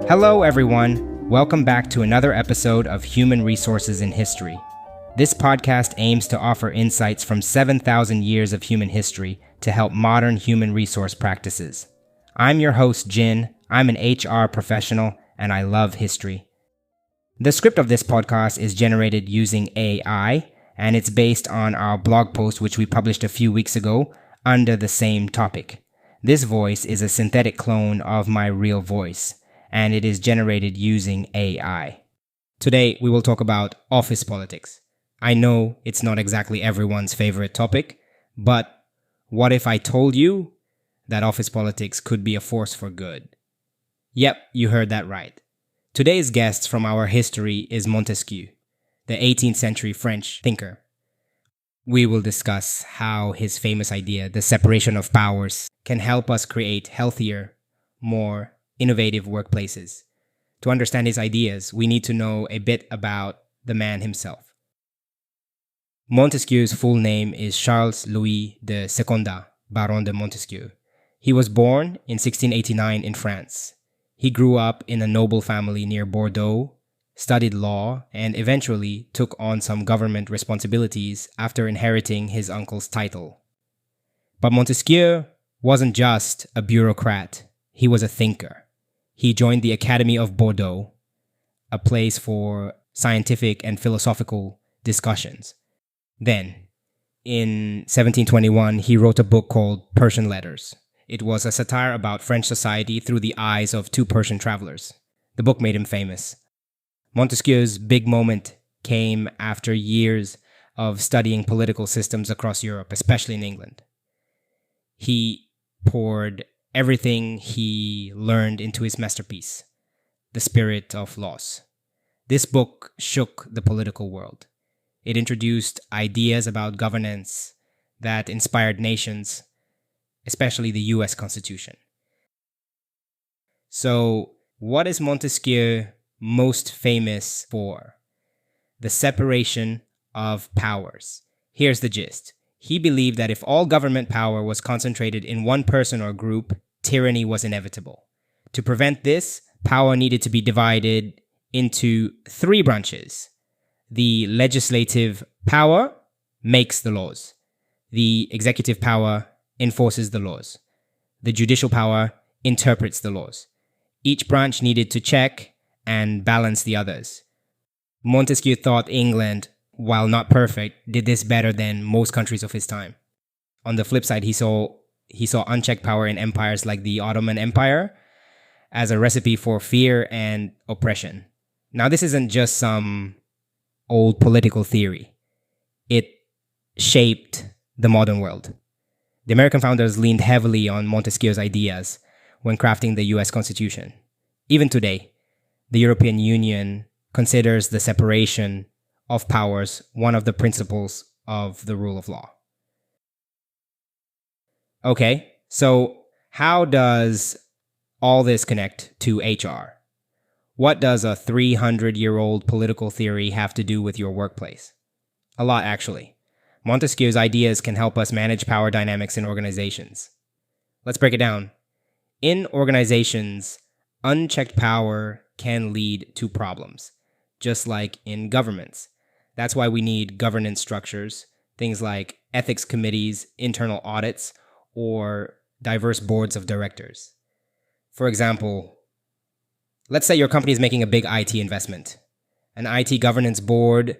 Hello, everyone. Welcome back to another episode of Human Resources in History. This podcast aims to offer insights from 7,000 years of human history to help modern human resource practices. I'm your host, Jin. I'm an HR professional, and I love history. The script of this podcast is generated using AI, and it's based on our blog post, which we published a few weeks ago under the same topic. This voice is a synthetic clone of my real voice, and it is generated using AI. Today, we will talk about office politics. I know it's not exactly everyone's favorite topic, but what if I told you that office politics could be a force for good? Yep, you heard that right. Today's guest from our history is Montesquieu, the 18th century French thinker. We will discuss how his famous idea, the separation of powers, can help us create healthier, more innovative workplaces. To understand his ideas, we need to know a bit about the man himself. Montesquieu's full name is Charles Louis de Secondat, Baron de Montesquieu. He was born in 1689 in France. He grew up in a noble family near Bordeaux, studied law, and eventually took on some government responsibilities after inheriting his uncle's title. But Montesquieu wasn't just a bureaucrat, he was a thinker. He joined the Academy of Bordeaux, a place for scientific and philosophical discussions. Then, in 1721, he wrote a book called Persian Letters. It was a satire about French society through the eyes of two Persian travelers. The book made him famous. Montesquieu's big moment came after years of studying political systems across Europe, especially in England. He poured everything he learned into his masterpiece, The Spirit of Laws. This book shook the political world. It introduced ideas about governance that inspired nations, especially the US Constitution. So, what is Montesquieu most famous for? The separation of powers. Here's the gist. He believed that if all government power was concentrated in one person or group, tyranny was inevitable. To prevent this, power needed to be divided into three branches. The legislative power makes the laws. The executive power enforces the laws. The judicial power interprets the laws. Each branch needed to check and balance the others. Montesquieu thought England, while not perfect, did this better than most countries of his time. On the flip side, he saw unchecked power in empires like the Ottoman Empire as a recipe for fear and oppression. Now, this isn't just some old political theory. It shaped the modern world. The American founders leaned heavily on Montesquieu's ideas when crafting the US Constitution. Even today, the European Union considers the separation of powers one of the principles of the rule of law. Okay, so how does all this connect to HR? What does a 300-year-old political theory have to do with your workplace? A lot, actually. Montesquieu's ideas can help us manage power dynamics in organizations. Let's break it down. In organizations, unchecked power can lead to problems, just like in governments. That's why we need governance structures, things like ethics committees, internal audits, or diverse boards of directors. For example, let's say your company is making a big IT investment. An IT governance board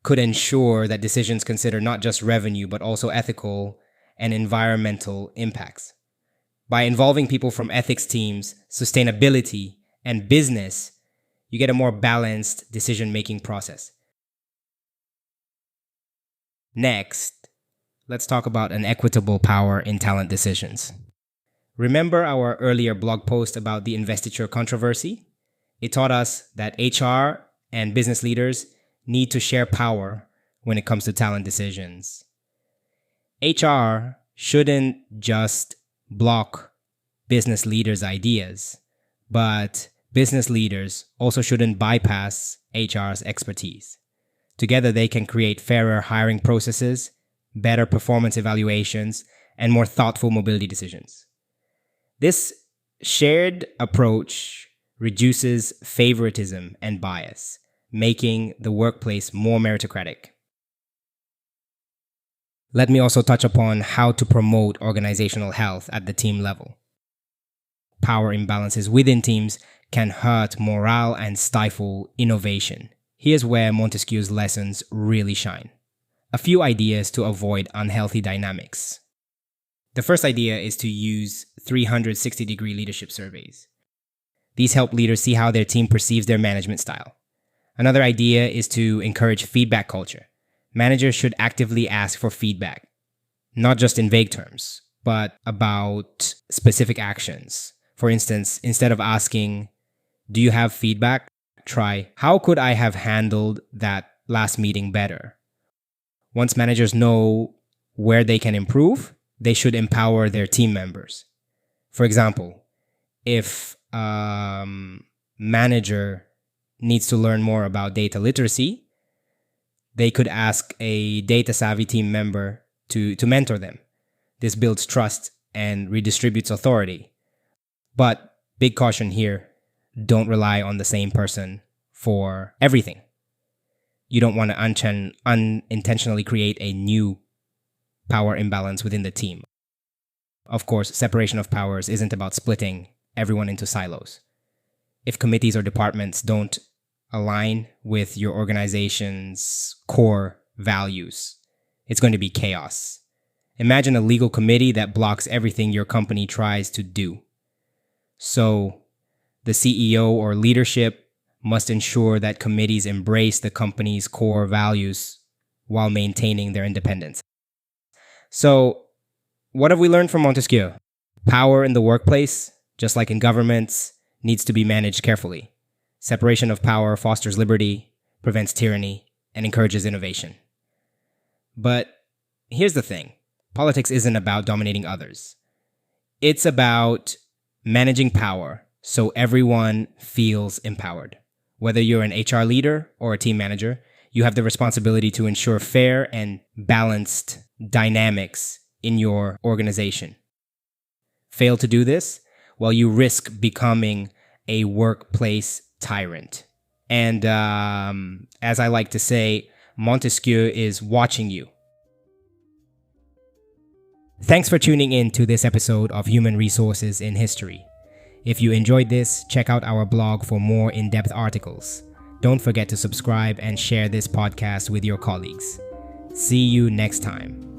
could ensure that decisions consider not just revenue, but also ethical and environmental impacts. By involving people from ethics teams, sustainability, and business, you get a more balanced decision-making process. Next, let's talk about an equitable power in talent decisions. Remember our earlier blog post about the investiture controversy? It taught us that HR and business leaders need to share power when it comes to talent decisions. HR shouldn't just block business leaders' ideas, but business leaders also shouldn't bypass HR's expertise. Together, they can create fairer hiring processes, better performance evaluations, and more thoughtful mobility decisions. This shared approach reduces favoritism and bias, making the workplace more meritocratic. Let me also touch upon how to promote organizational health at the team level. Power imbalances within teams can hurt morale and stifle innovation. Here's where Montesquieu's lessons really shine. A few ideas to avoid unhealthy dynamics. The first idea is to use 360-degree leadership surveys. These help leaders see how their team perceives their management style. Another idea is to encourage feedback culture. Managers should actively ask for feedback, not just in vague terms, but about specific actions. For instance, instead of asking, "Do you have feedback?" try, "How could I have handled that last meeting better?" Once managers know where they can improve, they should empower their team members. For example, if a manager needs to learn more about data literacy, they could ask a data-savvy team member to mentor them. This builds trust and redistributes authority. But big caution here, don't rely on the same person for everything. You don't want to unintentionally create a new power imbalance within the team. Of course, separation of powers isn't about splitting everyone into silos. If committees or departments don't align with your organization's core values, it's going to be chaos. Imagine a legal committee that blocks everything your company tries to do. So, the CEO or leadership must ensure that committees embrace the company's core values while maintaining their independence. So, what have we learned from Montesquieu? Power in the workplace, just like in governments, needs to be managed carefully. Separation of power fosters liberty, prevents tyranny, and encourages innovation. But here's the thing. Politics isn't about dominating others. It's about managing power so everyone feels empowered. Whether you're an HR leader or a team manager, you have the responsibility to ensure fair and balanced dynamics in your organization. Fail to do this, well, you risk becoming a workplace tyrant. And as I like to say, Montesquieu is watching you. Thanks for tuning in to this episode of Human Resources in History. If you enjoyed this, check out our blog for more in-depth articles. Don't forget to subscribe and share this podcast with your colleagues. See you next time.